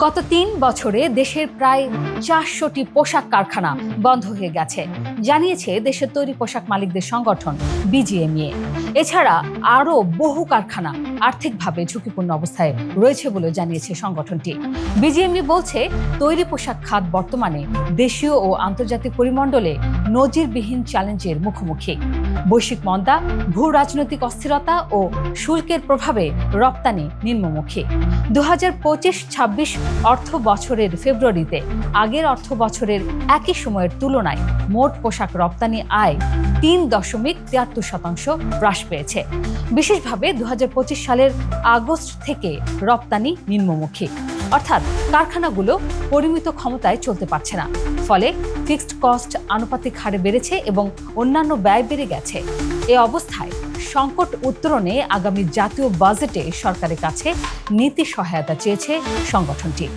গত ৩ বছরে দেশের প্রায় ৪০০টি পোশাক কারখানা বন্ধ হয়ে গেছে, জানিয়েছে দেশের তৈরি পোশাক মালিকদের সংগঠন বিজিএমইএ। এছাড়া আরও বহু কারখানা আর্থিকভাবে ঝুঁকিপূর্ণ অবস্থায় রয়েছে বলে জানিয়েছে সংগঠনটি। বিজিএমইএ বলছে, তৈরি পোশাক খাত বর্তমানে দেশীয় ও আন্তর্জাতিক পরিমণ্ডলে নজিরবিহীন চ্যালেঞ্জের মুখোমুখি। বৈশ্বিক মন্দা, ভূ রাজনৈতিক অস্থিরতা ও শুল্কের প্রভাবে রপ্তানি নিম্নমুখী। 2025-26 অর্থ বছরের ফেব্রুয়ারিতে আগের অর্থ বছরের একই সময়ের তুলনায় মোট পোশাক রপ্তানি আয় 3.73% হ্রাস পেয়েছে। বিশেষভাবে 2025 সালের আগস্ট থেকে রপ্তানি নিম্নমুখী, অর্থাৎ কারখানাগুলো পরিমিত ক্ষমতায় চলতে পারছে না। ফলে ফিক্সড কস্ট আনুপাতিক হারে বেড়েছে এবং অন্যান্য ব্যয় বেড়ে গেছে। এ অবস্থায় সংকট উত্তরণে আগামী জাতীয় বাজেটে সরকারের কাছে নীতি সহায়তা চেয়েছে সংগঠনটি।